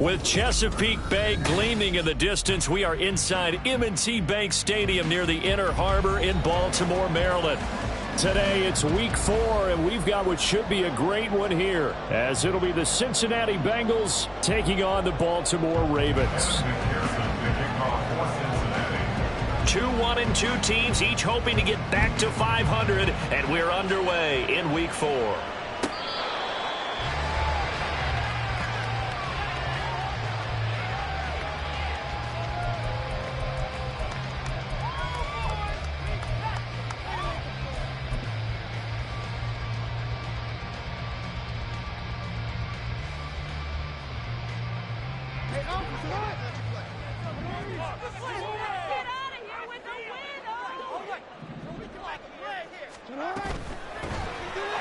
With Chesapeake Bay gleaming in the distance, we are inside M&T Bank Stadium near the Inner Harbor in Baltimore, Maryland. Today, it's week 4, and we've got what should be a great one here, as it'll be the Cincinnati Bengals taking on the Baltimore Ravens. 2-1-2 teams, each hoping to get back to 500, and we're underway in week 4.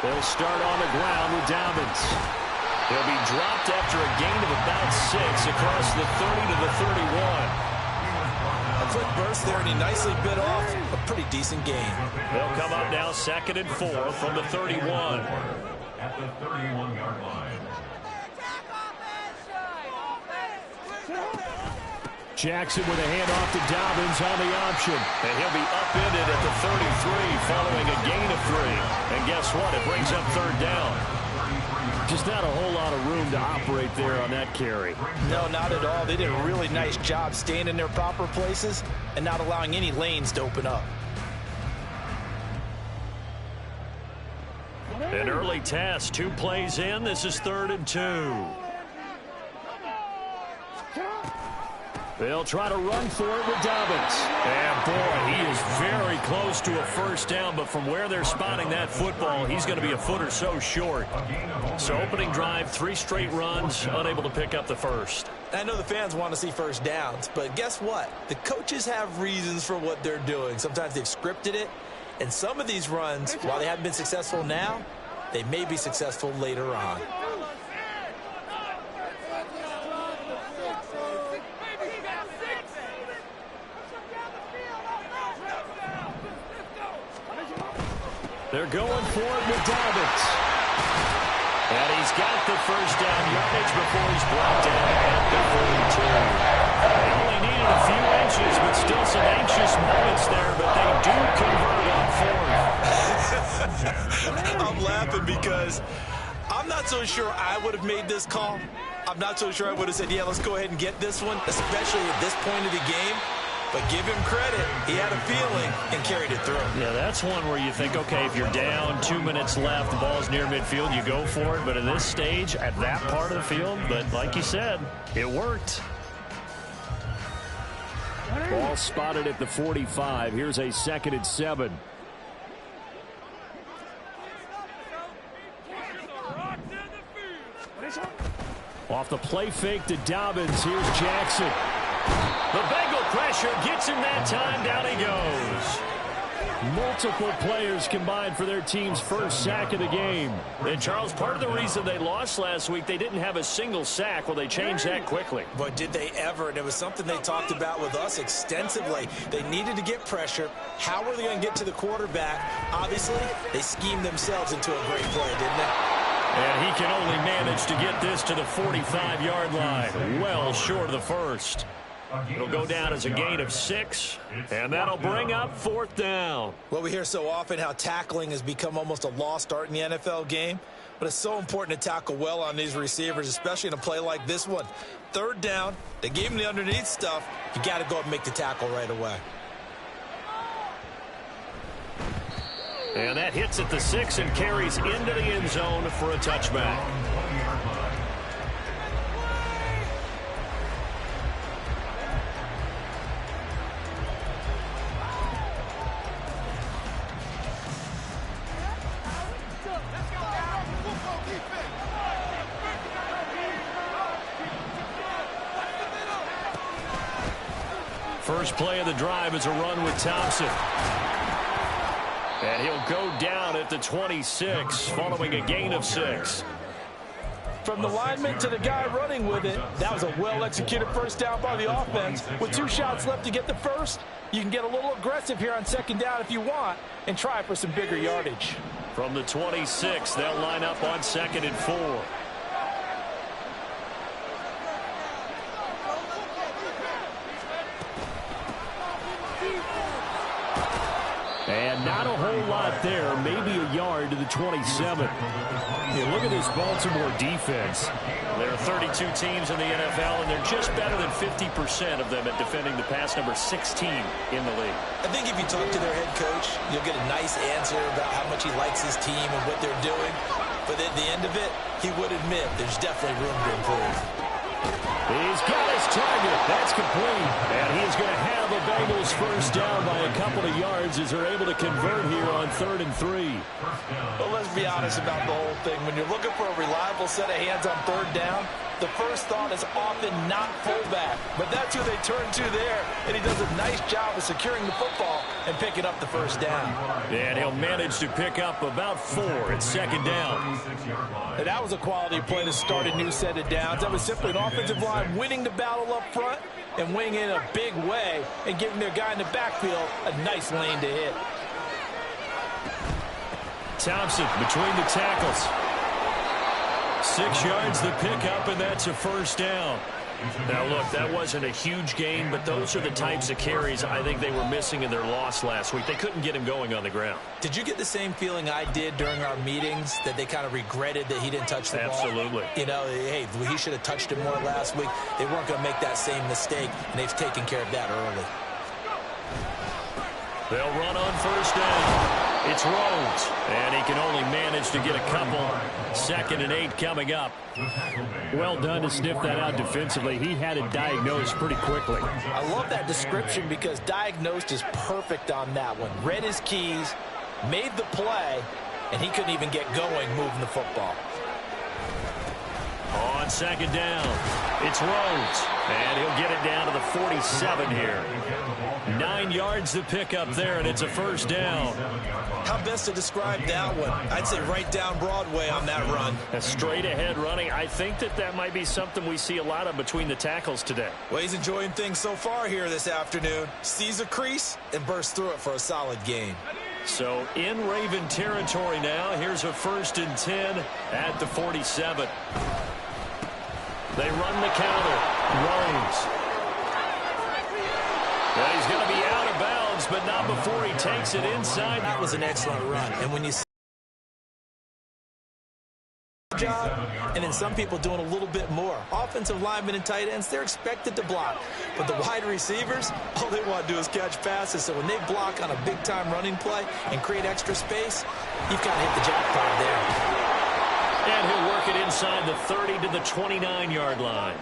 They'll start on the ground with Dobbins. He'll be dropped after a gain of about 6 across the 30 to the 31. A quick burst there, and he nicely bit off a pretty decent gain. They'll come up now 2nd and 4 from the 31. At the 31-yard line. Jackson with a handoff to Dobbins on the option. And he'll be upended at the 33 following a gain of 3. And guess what? It brings up 3rd down. Just not a whole lot of room to operate there on that carry. No, not at all. They did a really nice job staying in their proper places and not allowing any lanes to open up. An early task, 2 plays in. This is 3rd and 2. They'll try to run for it with Dobbins. And boy, he is very close to a 1st down, but from where they're spotting that football, he's going to be a foot or so short. So opening drive, 3 straight runs, unable to pick up the 1st. I know the fans want to see 1st downs, but guess what? The coaches have reasons for what they're doing. Sometimes they've scripted it, and some of these runs, while they haven't been successful now, they may be successful later on. They're going for it with Dobbins. And he's got the 1st down yardage before he's brought down at the 42. They only needed a few inches, but still some anxious moments there, but they do convert on 4th. I'm laughing because I'm not so sure I would have made this call. I'm not so sure I would have said, yeah, let's go ahead and get this one, especially at this point of the game. But give him credit. He had a feeling and carried it through. Yeah, that's one where you think, okay, if you're down, 2 minutes left, the ball's near midfield, you go for it. But at this stage, at that part of the field, but like you said, it worked. Ball spotted at the 45. Here's a 2nd and 7. Off the play fake to Dobbins. Here's Jackson. The Bengal pressure gets him that time. Down he goes. Multiple players combined for their team's 1st sack of the game. And, Charles, part of the reason they lost last week, they didn't have a single sack. Well, they changed that quickly. But did they ever? And it was something they talked about with us extensively. They needed to get pressure. How were they going to get to the quarterback? Obviously, they schemed themselves into a great play, didn't they? And he can only manage to get this to the 45-yard line. Well short of the 1st. It'll go down as a gain of 6, and that'll bring up 4th down. Well, we hear so often how tackling has become almost a lost art in the NFL game, but it's so important to tackle well on these receivers, especially in a play like this one. 3rd down, they gave him the underneath stuff. You got to go up and make the tackle right away. And that hits at the 6 and carries into the end zone for a touchback. First play of the drive is a run with Thompson. And he'll go down at the 26 following a gain of 6. From the lineman to the guy running with it, that was a well-executed 1st down by the offense. With 2 shots left to get the 1st, you can get a little aggressive here on 2nd down if you want and try for some bigger yardage. From the 26, they'll line up on 2nd and 4. And not a whole lot there, maybe a yard to the 27. Hey, look at this Baltimore defense. There are 32 teams in the NFL, and they're just better than 50% of them at defending the pass, number 16 in the league. I think if you talk to their head coach, you'll get a nice answer about how much he likes his team and what they're doing. But at the end of it, he would admit there's definitely room to improve. He's got his target. That's complete. And he's going to have the Bengals first down by a couple of yards as they're able to convert here on 3rd and 3. Well, let's be honest about the whole thing. When you're looking for a reliable set of hands on 3rd down, the first thought is often not fullback. But that's who they turn to there. And he does a nice job of securing the football and picking up the first down. And he'll manage to pick up about 4 at 2nd down. And that was a quality play to start a new set of downs. That was simply an offensive line winning the battle up front and winning in a big way and giving their guy in the backfield a nice lane to hit. Thompson between the tackles. 6 yards the pickup, and that's a first down. Now, look, that wasn't a huge gain, but those are the types of carries I think they were missing in their loss last week. They couldn't get him going on the ground. Did you get the same feeling I did during our meetings, that they kind of regretted that he didn't touch the ball? Absolutely. You know, hey, he should have touched it more last week. They weren't going to make that same mistake, and they've taken care of that early. They'll run on first down. It's Rhodes, and he can only manage to get a couple. 2nd and 8 coming up. Well done to sniff that out defensively. He had it diagnosed pretty quickly. I love that description because diagnosed is perfect on that one. Read his keys, made the play, and he couldn't even get going moving the football. On 2nd down, it's Rhodes, and he'll get it down to the 47 here. 9 yards to pick up there, and it's a first down. How best to describe that one? I'd say right down Broadway on that run. A straight ahead running. I think that might be something we see a lot of between the tackles today. Well, he's enjoying things so far here this afternoon. Sees a crease and bursts through it for a solid gain. So in Raven territory now. Here's a 1st and 10 at the 47. They run the counter. Rhodes. Well, he's going to be out of bounds, but not before he takes it inside. That was an excellent run. And when you see job, and then some people doing a little bit more. Offensive linemen and tight ends, they're expected to block. But the wide receivers, all they want to do is catch passes. So when they block on a big-time running play and create extra space, you've got to hit the jackpot there. And he'll work it inside the 30 to the 29-yard line.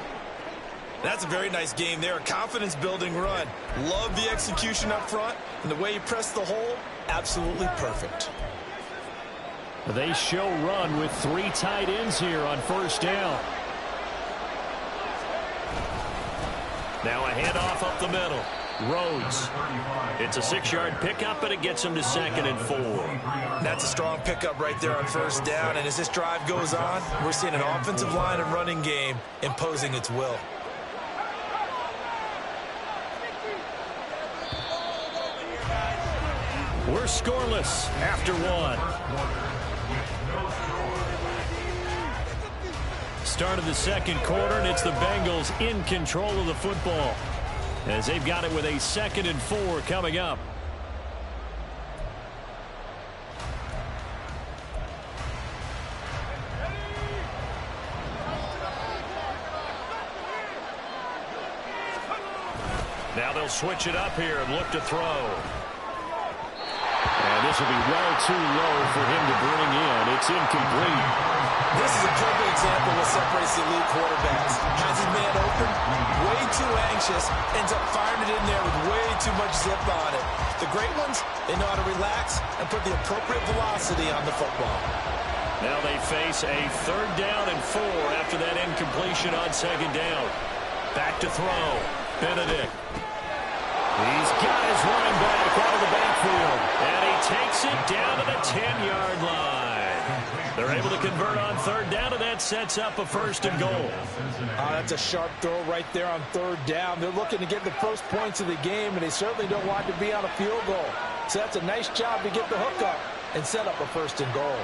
That's a very nice game there. A confidence-building run. Love the execution up front. And the way he pressed the hole, absolutely perfect. They show run with 3 tight ends here on first down. Now a handoff up the middle. Rhodes. It's a 6-yard pickup, and it gets him to 2nd and 4. That's a strong pickup right there on first down. And as this drive goes on, we're seeing an offensive line and running game imposing its will. We're scoreless after 1. Start of the 2nd quarter, and it's the Bengals in control of the football as they've got it with a 2nd and 4 coming up. Now they'll switch it up here and look to throw. And this will be well too low for him to bring in. It's incomplete. This is a perfect example of what separates the elite quarterbacks. Has his man open, way too anxious, ends up firing it in there with way too much zip on it. The great ones, they know how to relax and put the appropriate velocity on the football. Now they face a 3rd down and 4 after that incompletion on 2nd down. Back to throw. Benedict. He's got his running back out of the backfield. And he takes it down to the 10-yard line. They're able to convert on 3rd down, and that sets up a 1st and goal. That's a sharp throw right there on 3rd down. They're looking to get the first points of the game, and they certainly don't want to be on a field goal. So that's a nice job to get the hook up and set up a 1st and goal.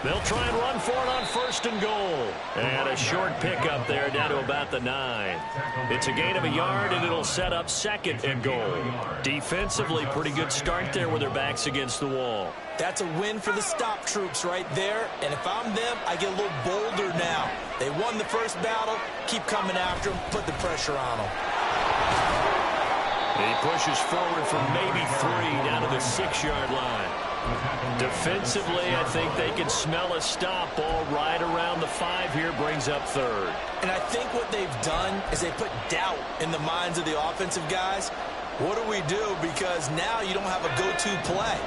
They'll try and run for it on 1st and goal. And a short pickup there down to about the 9. It's a gain of a yard, and it'll set up 2nd and goal. Defensively, pretty good start there with their backs against the wall. That's a win for the stop troops right there. And if I'm them, I get a little bolder now. They won the first battle. Keep coming after them. Put the pressure on them. He pushes forward from maybe 3 down to the 6-yard line. Defensively, I think they can smell a stop. Ball right around the 5 here, brings up 3rd. And I think what they've done is they put doubt in the minds of the offensive guys. What do we do? Because now you don't have a go-to play.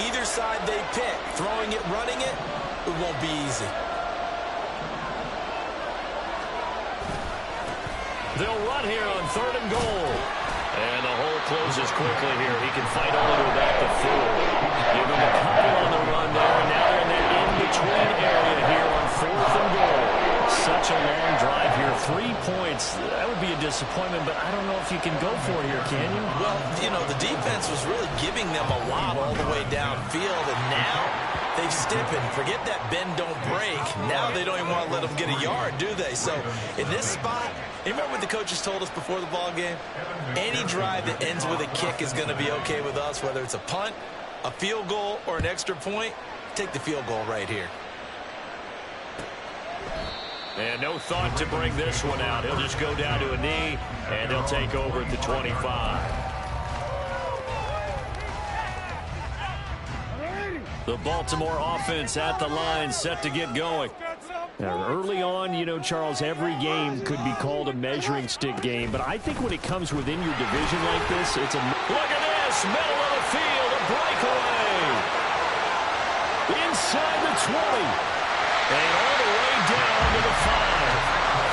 Either side they pick, throwing it, running it, it won't be easy. They'll run here on 3rd and goal. And the hole closes quickly here. He can fight all the way back to 4. Give him a couple on the run there, and now they're in that in-between area here on 4th and goal. Such a long drive here. 3 points. That would be a disappointment, but I don't know if you can go for it here, can you? Well, you know, the defense was really giving them a lot all the way downfield, and now they've stiffened. Forget that bend, don't break. Now they don't even want to let them get a yard, do they? So in this spot, you remember what the coaches told us before the ball game? Any drive that ends with a kick is going to be okay with us, whether it's a punt, a field goal, or an extra point. Take the field goal right here. And no thought to bring this one out. He'll just go down to a knee, and they'll take over at the 25. The Baltimore offense at the line, set to get going. Now, early on, you know, Charles, every game could be called a measuring stick game, but I think when it comes within your division like this, it's a... Look at this, middle of the field, a breakaway. Inside the 20. And all the way down to the 5.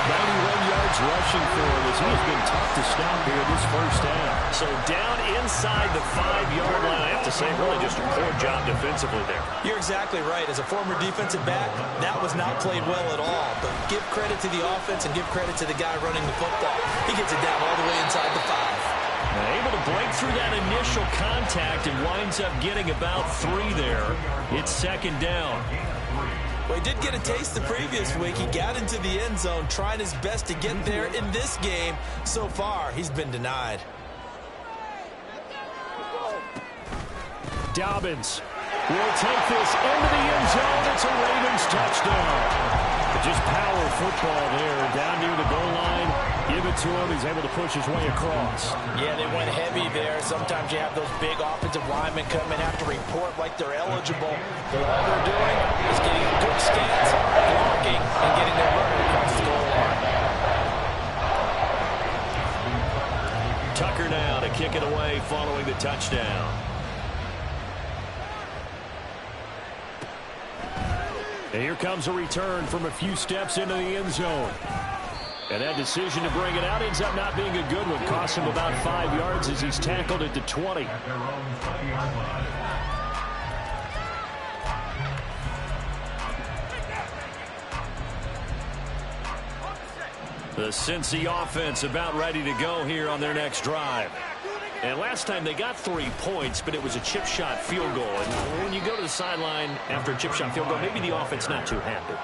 91 yards rushing for him as he has been tough to stop here this first half. So down inside the 5-yard line. I have to say, really just a poor job defensively there. You're exactly right. As a former defensive back, that was not played well at all. But give credit to the offense and give credit to the guy running the football. He gets it down all the way inside the 5. Able to break through that initial contact and winds up getting about 3 there. It's 2nd down. Well, he did get a taste the previous week. He got into the end zone, trying his best to get there in this game. So far, he's been denied. Dobbins will take this into the end zone. It's a Ravens touchdown. Just power football there, down near the goal line. Give it to him. He's able to push his way across. Yeah, they went heavy there. Sometimes you have those big offensive linemen come and have to report like they're eligible. But all they're doing is getting a good stance, blocking, and getting their runner across the goal line. Tucker now to kick it away following the touchdown. And here comes a return from a few steps into the end zone. And that decision to bring it out ends up not being a good one. Costs him about 5 yards as he's tackled at the 20. The Cincy offense about ready to go here on their next drive. And last time they got 3 points, but it was a chip shot field goal. And when you go to the sideline after a chip shot field goal, maybe the offense not too happy.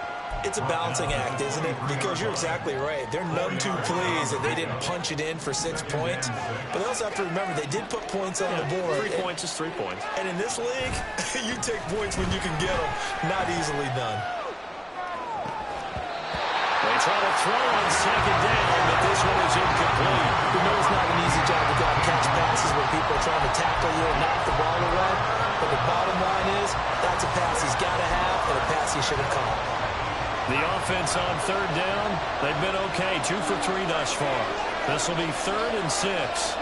It's a balancing act, isn't it? Because you're exactly right. They're none too pleased that they didn't punch it in for 6 points. But they also have to remember they did put points on the board. 3 points is 3 points. And in this league, you take points when you can get them. Not easily done. They try to throw on 2nd down, but this one is incomplete. You know it's not an easy job to go out and catch passes when people are trying to tackle you and knock the ball away. But the bottom line is, that's a pass he's got to have and a pass he should have caught. The offense on 3rd down, they've been okay. 2 for 3 thus far. This will be 3rd and 6.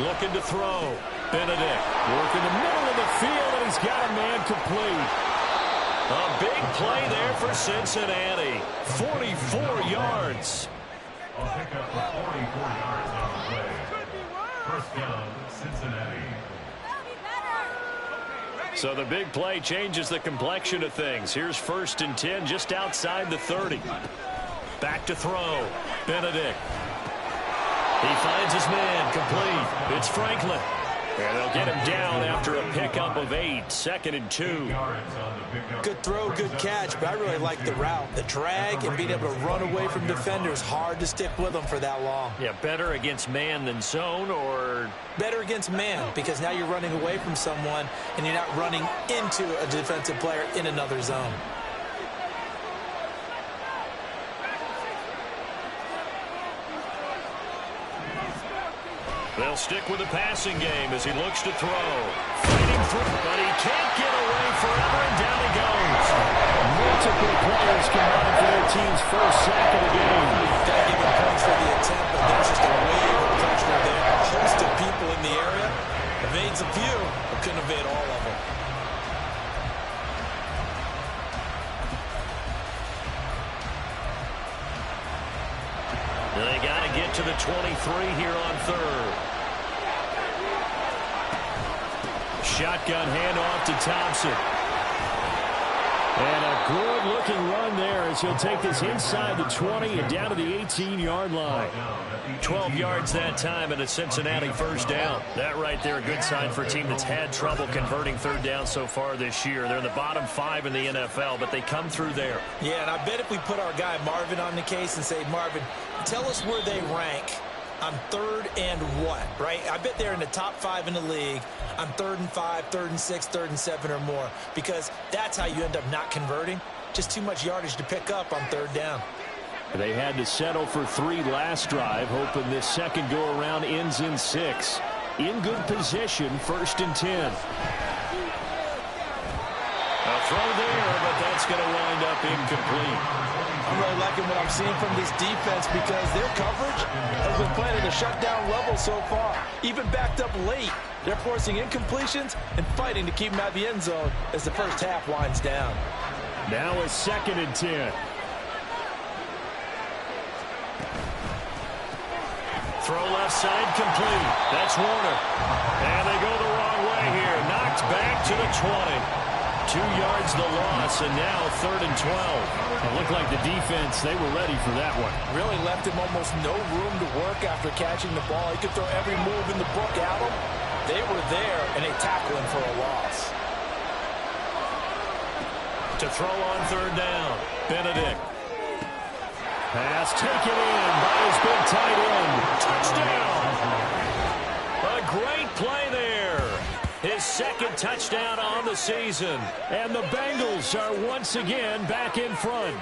Looking to throw. Benedict working the middle of the field, and he's got a man complete. A big play there for Cincinnati. 44 yards. A pickup for 44 yards on the play. First down, Cincinnati. So the big play changes the complexion of things. Here's 1st and 10 just outside the 30. Back to throw. Benedict. He finds his man complete. It's Franklin. And they'll get him down after a pickup of 8, 2nd and 2. Good throw, good catch, but I really like the route. The drag and being able to run away from defenders, hard to stick with them for that long. Yeah, better against man than zone, or? Better against man, because now you're running away from someone and you're not running into a defensive player in another zone. They'll stick with the passing game as he looks to throw. Fighting through, but he can't get away forever, and down he goes. Multiple players combined for their team's first sack of the game. Gotta give him points for the attempt, but there's just a wave of pressure there. A host of people in the area. Evades a few, but couldn't evade all of them. They got to get to the 23 here on 3rd. Shotgun handoff to Thompson. And a good-looking run there as he'll take this inside the 20 and down to the 18-yard line. 12 yards that time and a Cincinnati first down. That right there, a good sign for a team that's had trouble converting 3rd down so far this year. They're in the bottom 5 in the NFL, but they come through there. Yeah, and I bet if we put our guy Marvin on the case and say, Marvin, tell us where they rank on 3rd and what, right? I bet they're in the top 5 in the league on 3rd and 5, 3rd and 6, 3rd and 7 or more, because that's how you end up not converting. Just too much yardage to pick up on 3rd down. They had to settle for 3 last drive, hoping this second go-around ends in 6. In good position, 1st and 10. A throw there, but that's going to wind up incomplete. I'm really liking what I'm seeing from this defense because their coverage has been playing at a shutdown level so far. Even backed up late, they're forcing incompletions and fighting to keep them out of the end zone as the first half winds down. Now a 2nd and 10. Throw left side complete. That's Warner. And they go the wrong way here. Knocked back to the 20. 2 yards the loss, and now 3rd and 12. It looked like the defense, they were ready for that one. Really left him almost no room to work after catching the ball. He could throw every move in the book at him. They were there, and they tackled him for a loss. To throw on 3rd down, Benedict. Pass taken in by his big tight end. Touchdown! A great play there. His 2nd touchdown on the season. And the Bengals are once again back in front.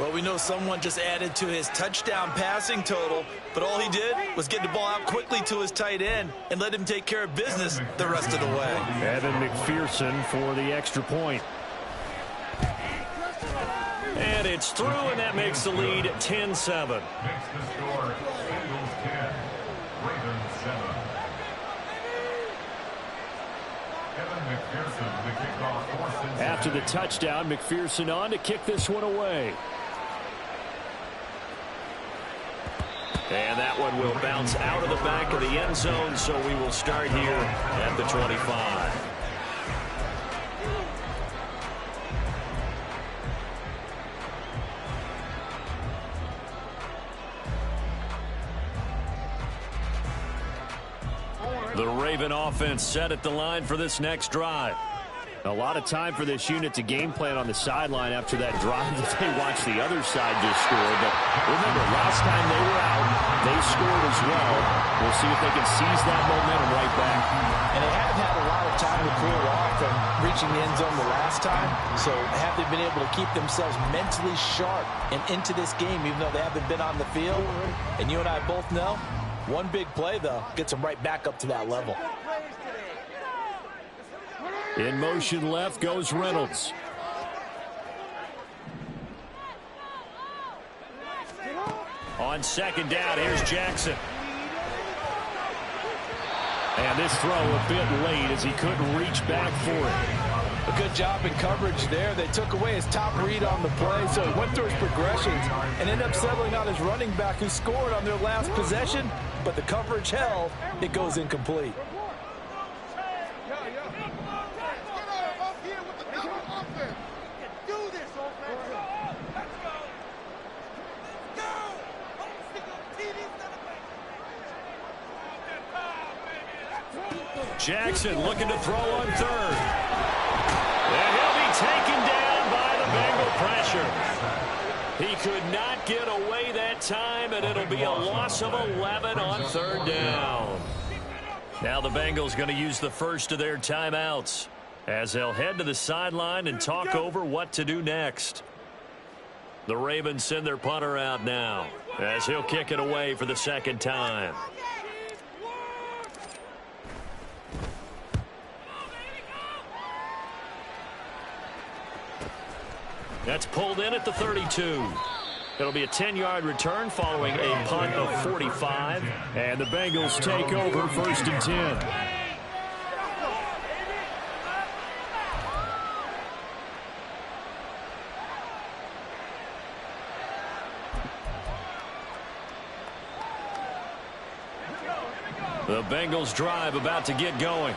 Well, we know someone just added to his touchdown passing total, but all he did was get the ball out quickly to his tight end and let him take care of business the rest of the way. Evan McPherson for the extra point. And it's through, and that makes the lead 10-7. Makes the score Bengals 10, Ravens 7. Evan McPherson, the kickoff for Cincinnati. After the touchdown, McPherson on to kick this one away. And that one will bounce out of the back of the end zone, so we will start here at the 25. The Raven offense set at the line for this next drive. A lot of time for this unit to game plan on the sideline after that drive that they watched the other side just score. But remember, last time they were out, they scored as well. We'll see if they can seize that momentum right back. And they haven't had a lot of time to cool off from reaching the end zone the last time. So have they been able to keep themselves mentally sharp and into this game, even though they haven't been on the field? And you and I both know, one big play, though, gets them right back up to that level. In motion left goes Reynolds. On 2nd down, here's Jackson. And this throw a bit late as he couldn't reach back for it. A good job in coverage there. They took away his top read on the play, so he went through his progressions and ended up settling on his running back who scored on their last possession, but the coverage held. It goes incomplete. Jackson looking to throw on third. And he'll be taken down by the Bengal pressure. He could not get away that time, and it'll be a loss of 11 on third down. Now the Bengals going to use the first of their timeouts as they'll head to the sideline and talk over what to do next. The Ravens send their punter out now as he'll kick it away for the second time. That's pulled in at the 32. It'll be a 10-yard return following a punt of 45. And the Bengals take over 1st and 10. The Bengals drive about to get going.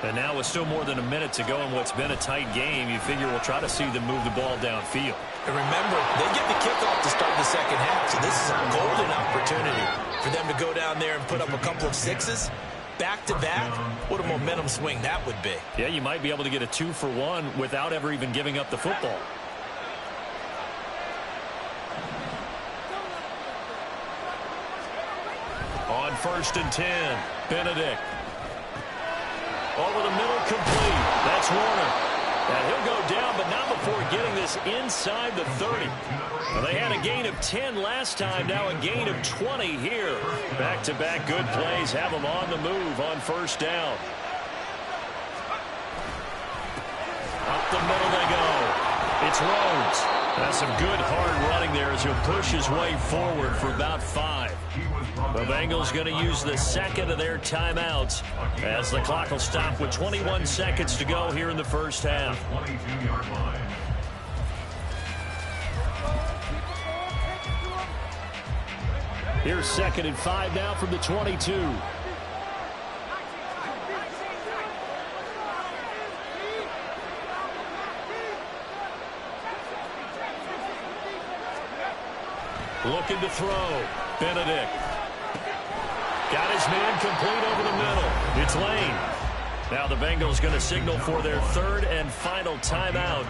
And now with still more than a minute to go in what's been a tight game, you figure we'll try to see them move the ball downfield. And remember, they get the kickoff to start the second half, so this is a golden opportunity for them to go down there and put up a couple of sixes. Back-to-back, what a momentum swing that would be. Yeah, you might be able to get a 2-for-1 without ever even giving up the football. On 1st and 10, Benedict. Over the middle, complete. That's Warner. And he'll go down, but not before getting this inside the 30. Well, they had a gain of 10 last time, now a gain of 20 here. Back-to-back good plays have them on the move on 1st down. Up the middle they go. It's Rhodes. That's some good hard running there as he'll push his way forward for about 5. The Bengals going to use the second of their timeouts as the clock will stop with 21 seconds to go here in the first half. Here's 2nd and 5 now from the 22. Looking to throw. Benedict. Got his man complete over the middle. It's Lane. Now the Bengals going to signal for their 3rd and final timeout.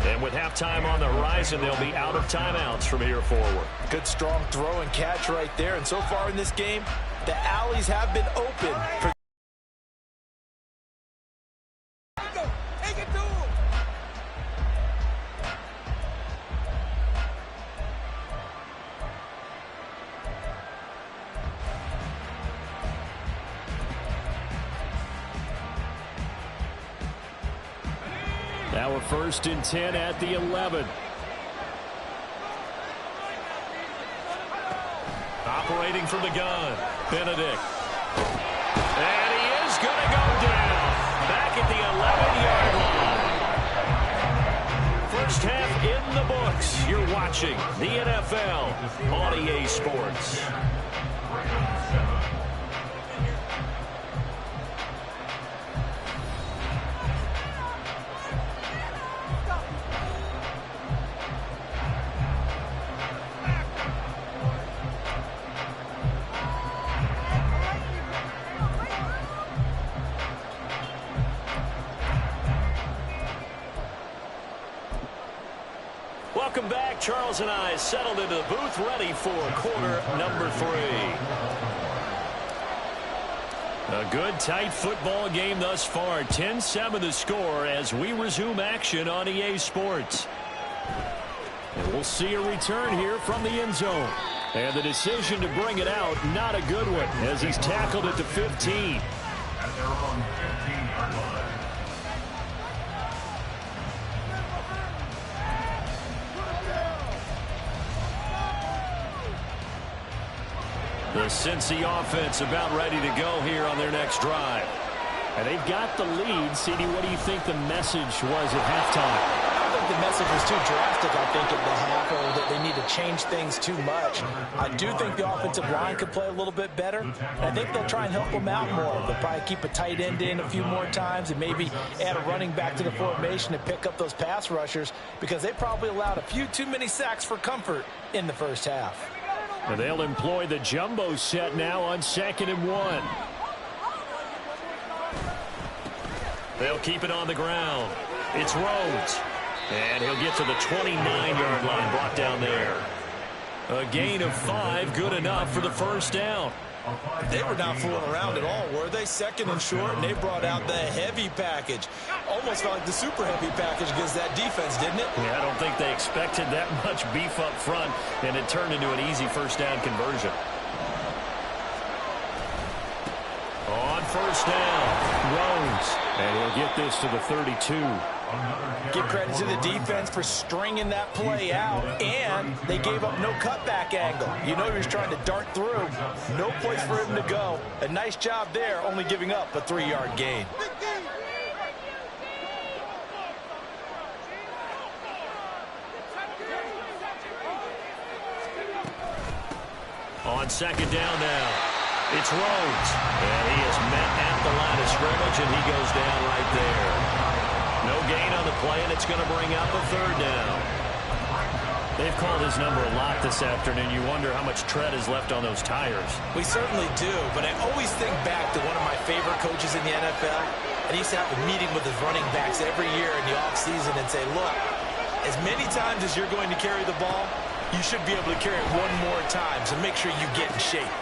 And with halftime on the horizon, they'll be out of timeouts from here forward. Good strong throw and catch right there. And so far in this game, the alleys have been open for Now we're 1st and 10 at the 11. Operating from the gun, Benedict. And he is going to go down. Back at the 11-yard line. First half in the books. You're watching the NFL on EA Sports. Welcome back. Charles and I settled into the booth, ready for quarter number 3. A good, tight football game thus far. 10-7 the score as we resume action on EA Sports. And we'll see a return here from the end zone. And the decision to bring it out, not a good one, as he's tackled at the 15. At their own 15-yard line. The Cincy offense about ready to go here on their next drive. And they've got the lead. CD, what do you think the message was at halftime? I don't think the message was too drastic, I think, at the half, or that they need to change things too much. I do think the offensive line could play a little bit better. And I think they'll try and help them out more. They'll probably keep a tight end in a few more times and maybe add a running back to the formation to pick up those pass rushers, because they probably allowed a few too many sacks for comfort in the first half. And they'll employ the jumbo set now on 2nd and 1. They'll keep it on the ground. It's Rhodes. And he'll get to the 29-yard line, brought down there. A gain of 5, good enough for the first down. They were not fooling around at all, were they? Second and short, and they brought out the heavy package. Almost felt like the super heavy package against that defense, didn't it? Yeah, I don't think they expected that much beef up front, and it turned into an easy first down conversion. On first down, Rhodes, and he'll get this to the 32. Give credit to the defense for stringing that play out, and they gave up no cutback angle. You know he was trying to dart through. No place for him to go. A nice job there, only giving up a 3-yard gain. On second down now, it's Rhodes, and he is met at the line of scrimmage, and he goes down right there. No gain on the play, and it's going to bring up a third down. They've called his number a lot this afternoon. You wonder how much tread is left on those tires. We certainly do, but I always think back to one of my favorite coaches in the NFL, and he used to have a meeting with his running backs every year in the offseason and say, look, as many times as you're going to carry the ball, you should be able to carry it one more time, so make sure you get in shape.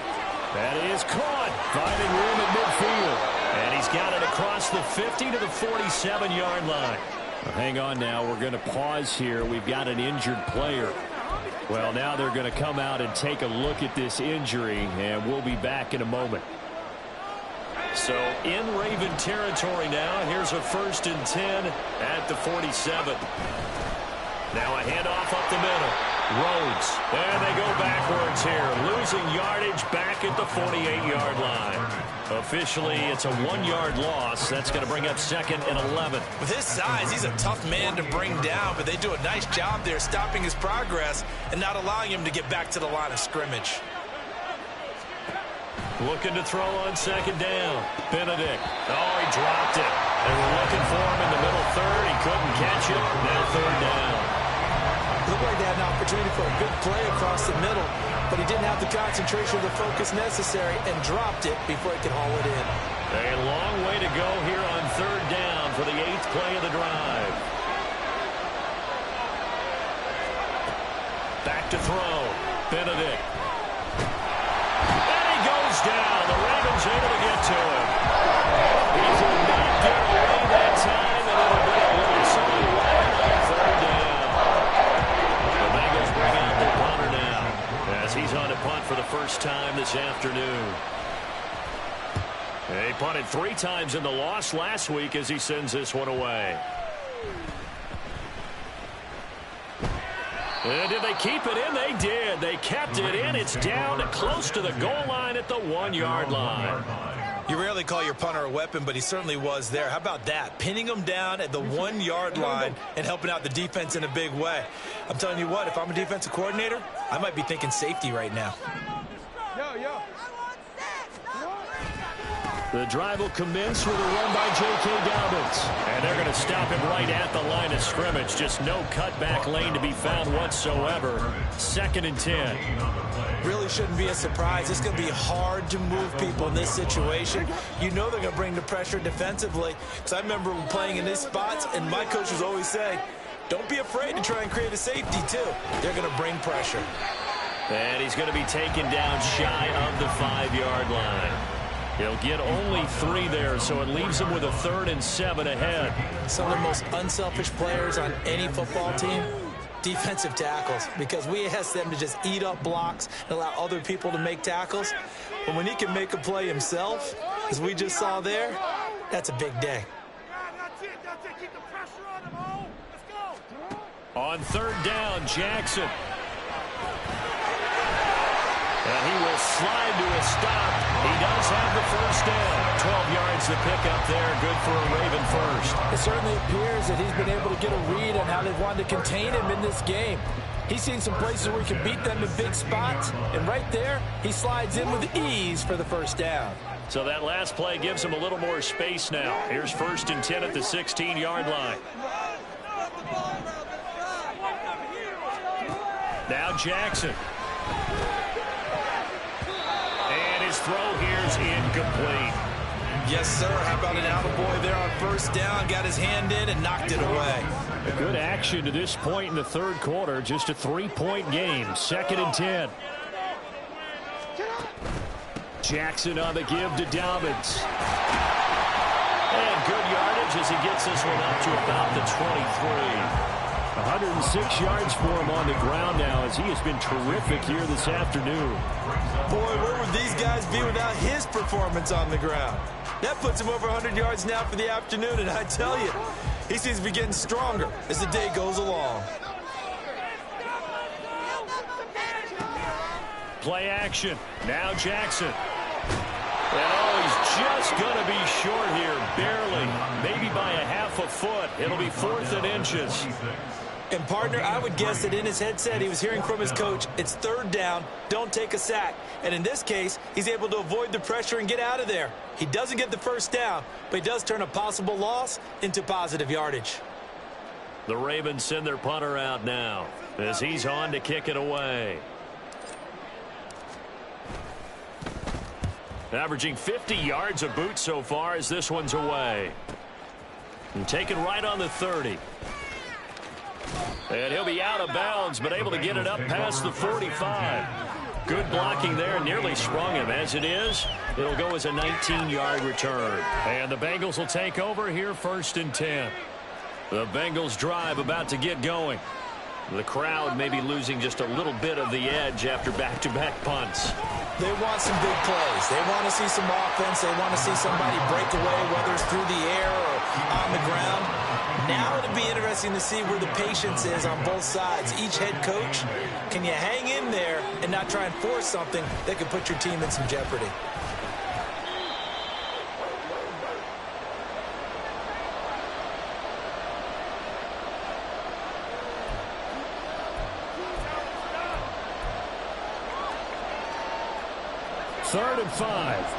That is caught, finding room at midfield. And he's got it across the 50 to the 47-yard line. Well, hang on now. We're going to pause here. We've got an injured player. Well, now they're going to come out and take a look at this injury, and we'll be back in a moment. So in Raven territory now. Here's a 1st and 10 at the 47. Now a handoff up the middle. Rhodes, and they go backwards here, losing yardage back at the 48-yard line. Officially, it's a 1-yard loss. That's going to bring up 2nd and 11. With his size, he's a tough man to bring down, but they do a nice job there stopping his progress and not allowing him to get back to the line of scrimmage. Looking to throw on 2nd down. Benedict. Oh, he dropped it. They were looking for him in the middle third. He couldn't catch it. Now 3rd down. Looked like they had an opportunity for a big play across the middle, but he didn't have the concentration or the focus necessary and dropped it before he could haul it in. A long way to go here on 3rd down for the 8th play of the drive. Back to throw. Benedict. And he goes down. The Ravens able to get to him. He could not get away that time, and it'll be a little solid run on 3rd down. The Bengals bring out their punter now as he's on to punt for the first time this afternoon. They punted 3 times in the loss last week as he sends this one away. And did they keep it in? They did. They kept it in. It's down close to the goal line at the 1-yard line. You rarely call your punter a weapon, but he certainly was there. How about that? Pinning him down at the 1-yard line and helping out the defense in a big way. I'm telling you what, if I'm a defensive coordinator, I might be thinking safety right now. The drive will commence with a run by J.K. Dobbins. And they're going to stop him right at the line of scrimmage. Just no cutback lane to be found whatsoever. 2nd and 10. Really shouldn't be a surprise. It's going to be hard to move people in this situation. You know they're going to bring the pressure defensively. Because I remember playing in these spots, and my coach was always saying, don't be afraid to try and create a safety, too. They're going to bring pressure. And he's going to be taken down shy of the 5-yard line. He'll get only 3 there, so it leaves him with a 3rd and 7 ahead. Some of the most unselfish players on any football team, defensive tackles, because we ask them to just eat up blocks and allow other people to make tackles. But when he can make a play himself, as we just saw there, that's a big day. That's it. Keep the pressure on him, Ho. Let's go. On 3rd down, Jackson. And he will slide to a stop. He does have the first down. 12 yards to pick up there. Good for a Raven first. It certainly appears that he's been able to get a read on how they've wanted to contain him in this game. He's seen some places where he can beat them in big spots. And right there, he slides in with ease for the first down. So that last play gives him a little more space now. Here's 1st and 10 at the 16-yard line. Now Jackson. And his throw here's incomplete. Yes, sir. How about an attaboy there on first down? Got his hand in and knocked it away. Good action to this point in the third quarter. Just a 3-point game. 2nd and 10. Jackson on the give to Dobbins. And good yardage as he gets this one up to about the 23. 106 yards for him on the ground now as he has been terrific here this afternoon. Boy, where would these guys be without his performance on the ground? That puts him over 100 yards now for the afternoon, and I tell you, he seems to be getting stronger as the day goes along. Play action. Now Jackson. And oh, he's just going to be short here, barely. Maybe by a half a foot. It'll be 4th and inches. And, partner, I would guess that in his headset he was hearing from his coach, it's 3rd down, don't take a sack. And in this case, he's able to avoid the pressure and get out of there. He doesn't get the first down, but he does turn a possible loss into positive yardage. The Ravens send their punter out now as he's on to kick it away. Averaging 50 yards a boot so far as this one's away. And taken right on the 30. And he'll be out of bounds, but able to get it up past the 45. Good blocking there, nearly sprung him. As it is, it'll go as a 19-yard return. And the Bengals will take over here 1st and 10. The Bengals drive about to get going. The crowd may be losing just a little bit of the edge after back-to-back punts. They want some big plays. They want to see some offense. They want to see somebody break away, whether it's through the air or on the ground. Now it'll be interesting to see where the patience is on both sides. Each head coach, can you hang in there and not try and force something that could put your team in some jeopardy? Third and 5.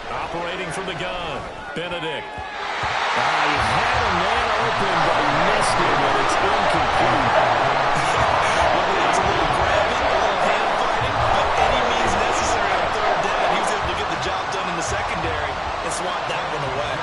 Operating from the gun, Benedict. He had a man open, but he missed it, and it's incomplete. It's a little grabbing, a little hand fighting, but any means necessary on 3rd down. He was able to get the job done in the secondary and swat that one away.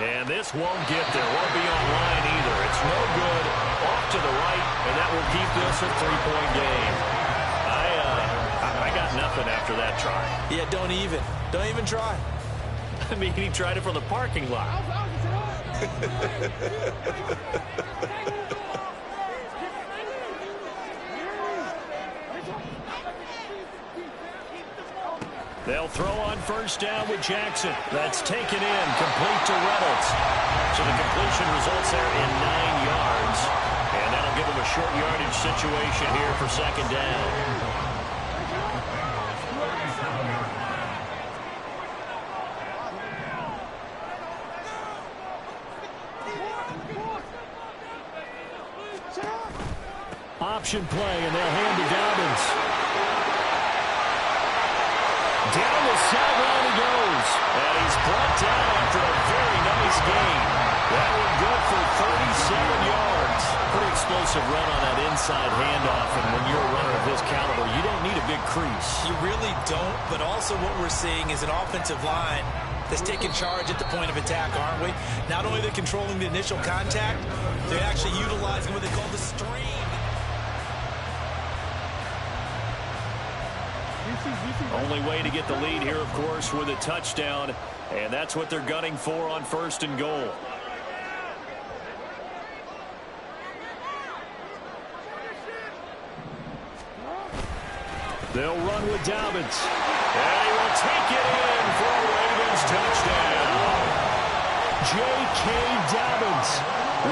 And this won't get there. Won't be on line either. It's no good. Off to the right, and that will keep this a 3-point game. I got nothing after that try. Yeah, don't even try. I mean, he tried it from the parking lot. They'll throw on first down with Jackson. That's taken in, complete to Reynolds. So the completion results there in 9 yards. And that'll give him a short yardage situation here for 2nd down. Option play, and they'll hand to Dobbins. Down the sideline he goes. And he's brought down after a very nice gain. That one good for 37 yards. Pretty explosive run on that inside handoff. And when you're a runner of this caliber, you don't need a big crease. You really don't, but also what we're seeing is an offensive line that's taking charge at the point of attack, aren't we? Not only they're controlling the initial contact, they're actually utilizing what they call the stream. Only way to get the lead here, of course, with a touchdown, and that's what they're gunning for on 1st and goal. They'll run with Dobbins, and he will take it in for a Ravens touchdown. J.K. Dobbins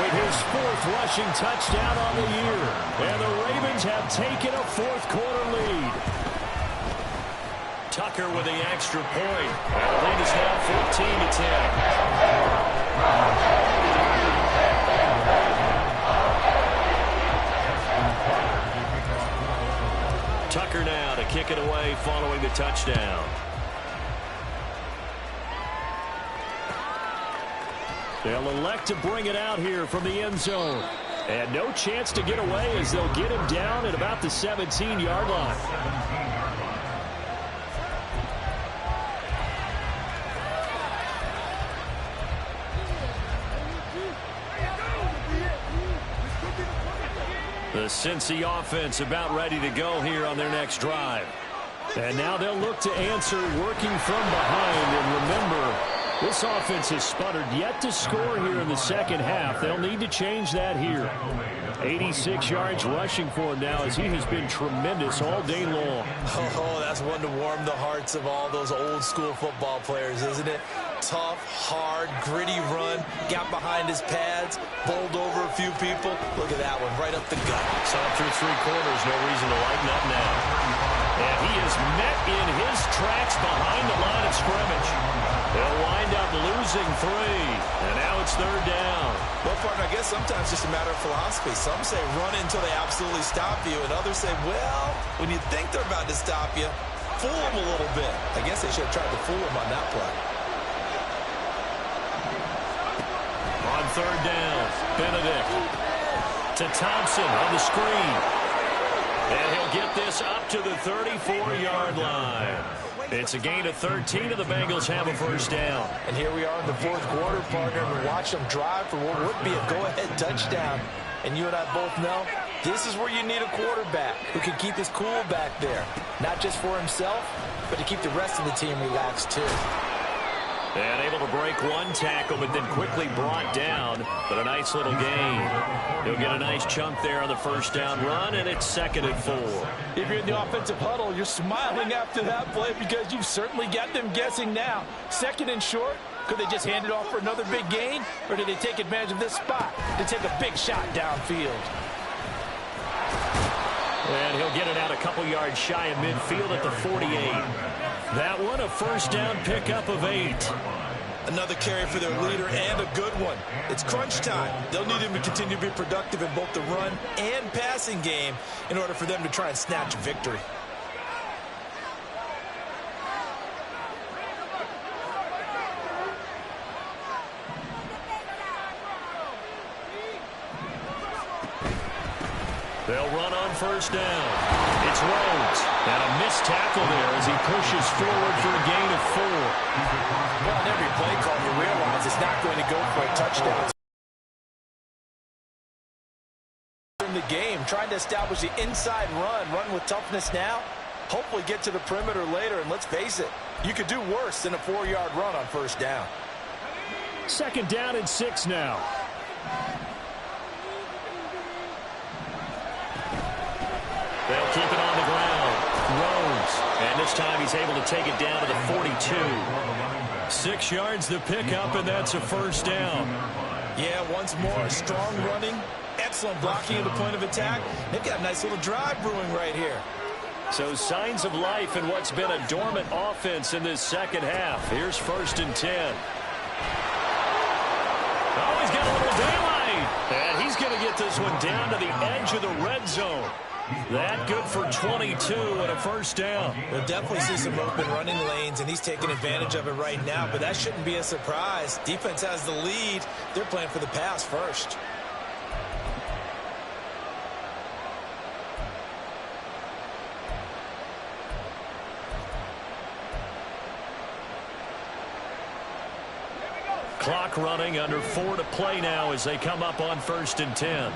with his 4th rushing touchdown on the year, and the Ravens have taken a 4th quarter lead. Tucker with the extra point. And the lead is now 14-10. Tucker now to kick it away following the touchdown. They'll elect to bring it out here from the end zone. And no chance to get away as they'll get him down at about the 17-yard line. The Cincy offense about ready to go here on their next drive. And now they'll look to answer working from behind. And remember, this offense has sputtered yet to score here in the second half. They'll need to change that here. 86 yards rushing for him now as he has been tremendous all day long. Oh, that's one to warm the hearts of all those old school football players, isn't it? Tough, hard, gritty run, got behind his pads, bowled over a few people. Look at that one, right up the gut. Saw through three quarters, no reason to lighten up now. And he is met in his tracks behind the line of scrimmage. They'll wind up losing 3, and now it's third down. Well, partner, I guess sometimes it's just a matter of philosophy. Some say run until they absolutely stop you, and others say, well, when you think they're about to stop you, fool them a little bit. I guess they should have tried to fool them on that play. On third down, Benedict to Thompson on the screen. And he'll get this up to the 34-yard line. It's a gain of 13, and the Bengals have a first down. And here we are in the fourth quarter, partner, and watch them drive for what would be a go-ahead touchdown. And you and I both know this is where you need a quarterback who can keep his cool back there. Not just for himself, but to keep the rest of the team relaxed, too. And able to break one tackle, but then quickly brought down. But a nice little gain. He'll get a nice chunk there on the first down run, and it's 2nd and 4. If you're in the offensive huddle, you're smiling after that play because you've certainly got them guessing now. 2nd and short, could they just hand it off for another big gain? Or did they take advantage of this spot to take a big shot downfield? And he'll get it out a couple yards shy of midfield at the 48. That one, a first down pickup of 8. Another carry for their leader and a good one. It's crunch time. They'll need him to continue to be productive in both the run and passing game in order for them to try and snatch a victory. They'll run on first down. It's Rhodes. And a missed tackle there as he pushes forward for a gain of 4. Well, on every play call, you realize it's not going to go for a touchdown. In the game, trying to establish the inside run with toughness now. Hopefully get to the perimeter later, and let's face it, you could do worse than a 4-yard run on first down. 2nd down and 6 now. They'll keep it on the ground. Rhodes. And this time he's able to take it down to the 42. 6 yards the pickup, and that's a first down. Yeah, once more, strong running, excellent blocking at the point of attack. They've got a nice little drive brewing right here. So signs of life in what's been a dormant offense in this second half. Here's 1st and 10. Oh, he's got a little daylight. And he's going to get this one down to the edge of the red zone. That good for 22 and a first down. We'll definitely see some open running lanes, and he's taking advantage of it right now, but that shouldn't be a surprise. Defense has the lead. They're playing for the pass first. Clock running, under 4 to play now as they come up on 1st and 10.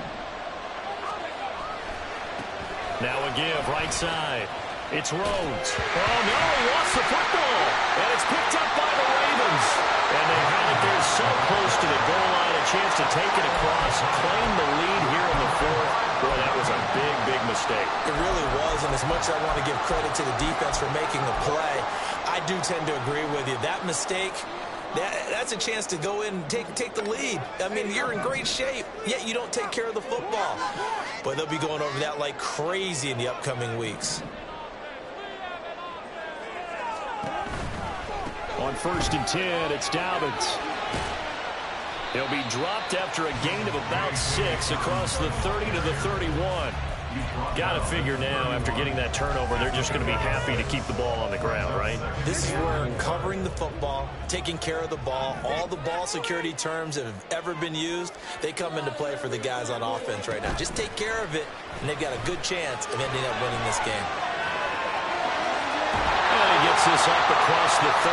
Now a give, right side. It's Rhodes. Oh, no, he lost the football. And it's picked up by the Ravens. And they had it there so close to the goal line, a chance to take it across, claim the lead here in the 4th. Boy, that was a big, big mistake. It really was, and as much as I want to give credit to the defense for making the play, I do tend to agree with you. That mistake, that's a chance to go in and take the lead. I mean, you're in great shape, yet you don't take care of the football. But they'll be going over that like crazy in the upcoming weeks. On 1st and 10, it's Dobbins. He'll be dropped after a gain of about 6 across the 30 to the 31. Got to figure now, after getting that turnover, they're just going to be happy to keep the ball on the ground, right? This is where covering the football, taking care of the ball, all the ball security terms that have ever been used, they come into play for the guys on offense right now. Just take care of it, and they've got a good chance of ending up winning this game. And he gets this up across the 35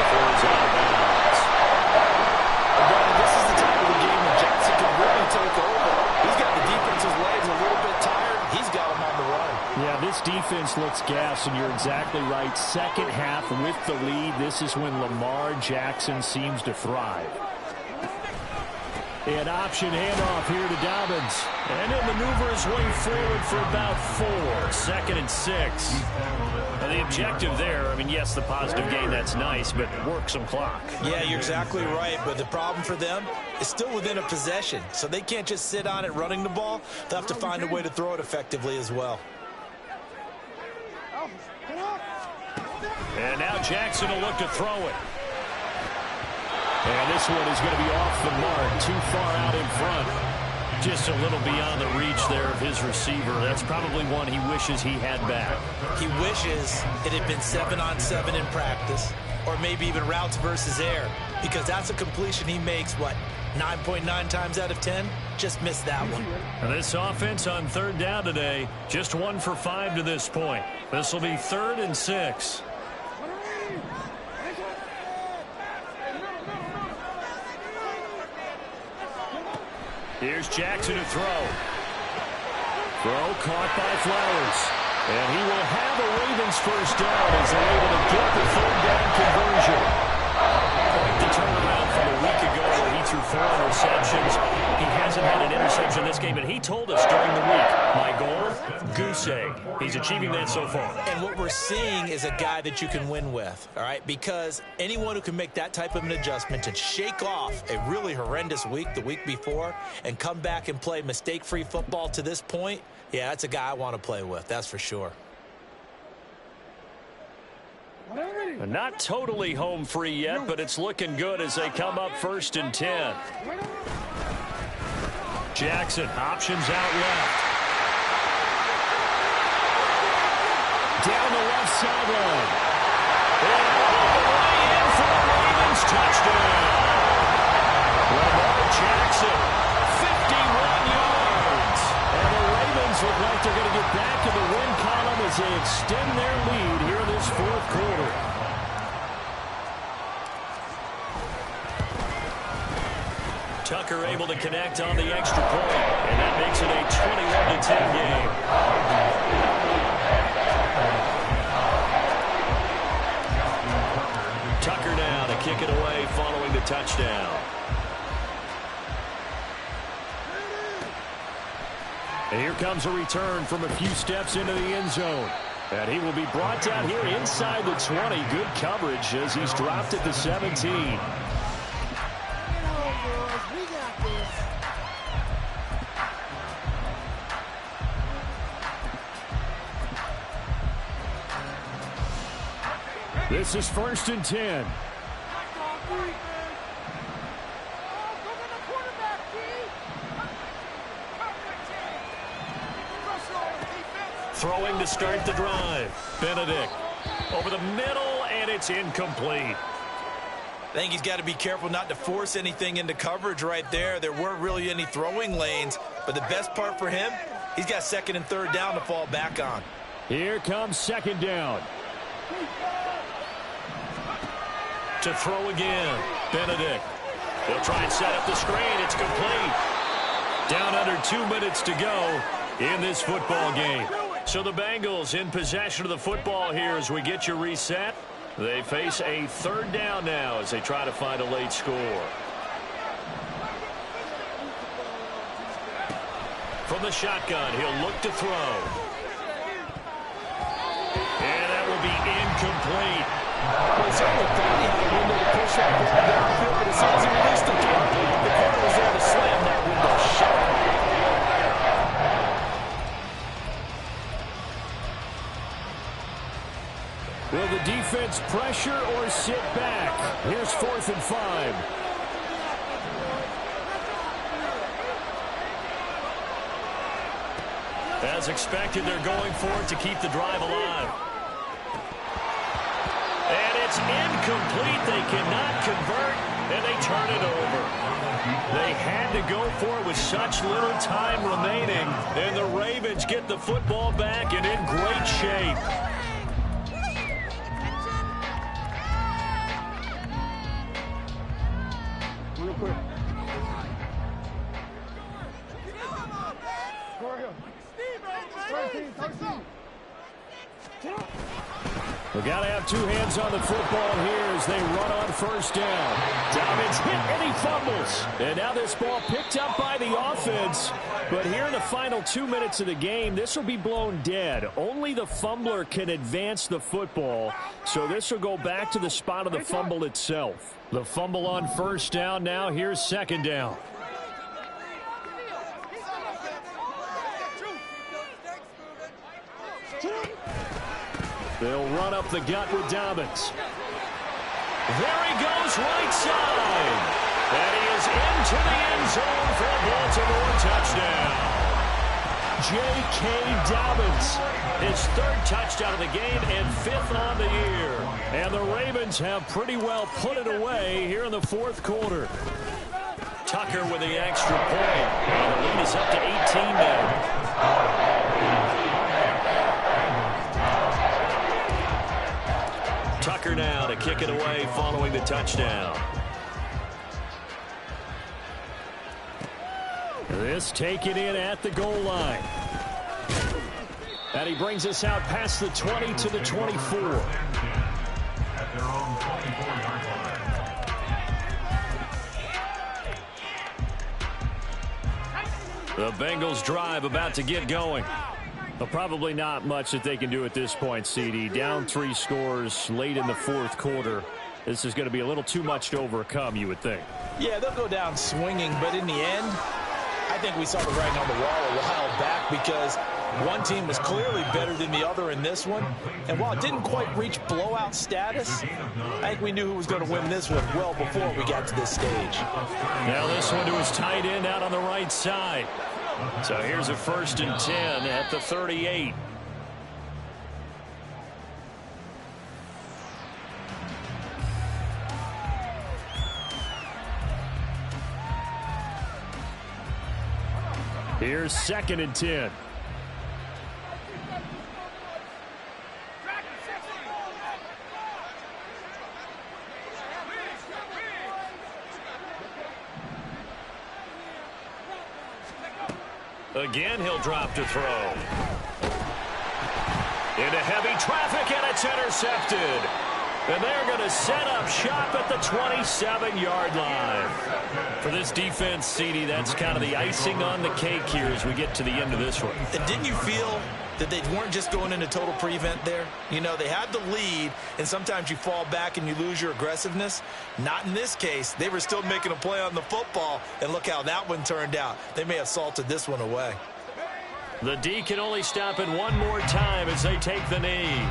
before he's out of bounds. Again, this is the time of the game when Jackson can really take over. He's got the defense's legs a little bit tired. He's got them on the run. Yeah, this defense looks gassed, and you're exactly right. Second half with the lead, this is when Lamar Jackson seems to thrive. An option handoff here to Dobbins. And he'll maneuver his way forward for about 4. 2nd and 6. And the objective there, I mean, yes, the positive gain, that's nice, but work some clock. Yeah, you're exactly right. But the problem for them is still within a possession. So they can't just sit on it running the ball. They'll have to find a way to throw it effectively as well. And now Jackson will look to throw it. And this one is going to be off the mark, too far out in front. Just a little beyond the reach there of his receiver. That's probably one he wishes he had back. He wishes it had been 7-on-7 in practice, or maybe even routes versus air, because that's a completion he makes, what, 9.9 times out of 10? Just missed that one. And this offense on 3rd down today, just 1 for 5 to this point. This will be 3rd and 6. Here's Jackson to throw. Throw caught by Flowers. And he will have a Ravens first down as they're able to get the 3rd down conversion. Quite the turnaround from a week ago where he threw 4 interceptions. He hasn't had an interception this game, and he told us during the week, my goal, goose egg. He's achieving that so far. And what we're seeing is a guy that you can win with, all right? Because anyone who can make that type of an adjustment and shake off a really horrendous week the week before and come back and play mistake-free football to this point, yeah, that's a guy I want to play with, that's for sure. Not totally home free yet, but it's looking good as they come up 1st and 10. Jackson, options out left. Down the left sideline. And all the way in for the Ravens touchdown. Lamar Jackson, 51 yards. And the Ravens look like they're going to get back to the win column as they extend their lead here in this 4th quarter. Tucker able to connect on the extra point, and that makes it a 21-10 game. Tucker now to kick it away following the touchdown. And here comes a return from a few steps into the end zone. And he will be brought down here inside the 20. Good coverage as he's dropped at the 17. This is 1st and 10. Throwing to start the drive. Benedict over the middle, and it's incomplete. I think he's got to be careful not to force anything into coverage right there. There weren't really any throwing lanes, but the best part for him, he's got 2nd and 3rd down to fall back on. Here comes 2nd down. To throw again. Benedict. They'll try and set up the screen. It's complete. Down under 2 minutes to go in this football game. So the Bengals in possession of the football here as we get you reset. They face a 3rd down now as they try to find a late score. From the shotgun, he'll look to throw. And that will be incomplete. Well, he certainly thought he had a window to push that ball downfield, but as soon as he released the throw, the corner was there to slam that window shut. Will the defense pressure or sit back? Here's 4th and 5. As expected, they're going for it to keep the drive alive. And it's incomplete. They cannot convert, and they turn it over. They had to go for it with such little time remaining, and the Ravens get the football back and in great shape. Real quick. We got to have two hands on the football here as they run on first down. Dobbins hit and he fumbles. And now this ball picked up by the offense. But here in the final 2 minutes of the game, this will be blown dead. Only the fumbler can advance the football. So this will go back to the spot of the fumble itself. The fumble on first down now. Here's second down. They'll run up the gut with Dobbins. There he goes, right side. And he is into the end zone for a Baltimore touchdown. J.K. Dobbins, his third touchdown of the game and fifth on the year. And the Ravens have pretty well put it away here in the fourth quarter. Tucker with the extra point. And the lead is up to 18 now. Tucker now to kick it away following the touchdown. This taken in at the goal line. And he brings us out past the 20 to the 24. At their own 24-yard line. The Bengals drive about to get going. But probably not much that they can do at this point, CD. Down 3 scores late in the fourth quarter. This is going to be a little too much to overcome, you would think. Yeah, they'll go down swinging, but in the end, I think we saw the writing on the wall a while back because one team was clearly better than the other in this one. And while it didn't quite reach blowout status, I think we knew who was going to win this one well before we got to this stage. Now this one to his tight end out on the right side. So here's a 1st and 10 at the 38. Here's 2nd and 10. Again, he'll drop to throw. Into heavy traffic, and it's intercepted. And they're going to set up shop at the 27-yard line. For this defense, CD, that's kind of the icing on the cake here as we get to the end of this one. And didn't you feel that they weren't just going into total prevent there? You know, they had the lead, and sometimes you fall back and you lose your aggressiveness. Not in this case. They were still making a play on the football, and look how that one turned out. They may have salted this one away. The D can only stop it one more time as they take the knee.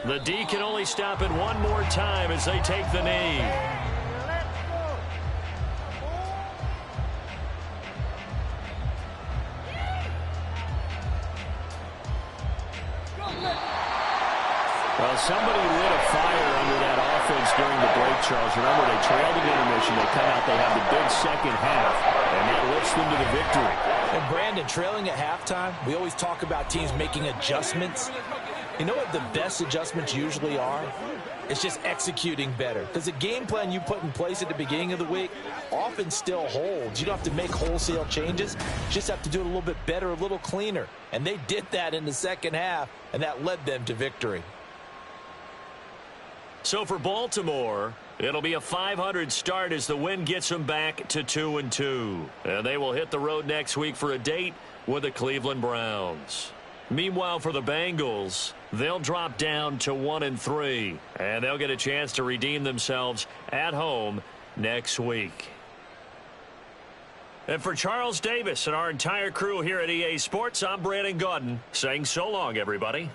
The D can only stop it one more time as they take the knee. Well, somebody lit a fire under that offense during the break, Charles. Remember, they trailed at intermission. They come out, they have the big second half, and that lifts them to the victory. And Brandon, trailing at halftime, we always talk about teams making adjustments. You know what the best adjustments usually are? It's just executing better. Because the game plan you put in place at the beginning of the week often still holds. You don't have to make wholesale changes. You just have to do it a little bit better, a little cleaner. And they did that in the second half, and that led them to victory. So for Baltimore, it'll be a .500 start as the win gets them back to 2-2. And they will hit the road next week for a date with the Cleveland Browns. Meanwhile, for the Bengals, they'll drop down to 1-3, and they'll get a chance to redeem themselves at home next week. And for Charles Davis and our entire crew here at EA Sports, I'm Brandon Gaudin saying so long, everybody.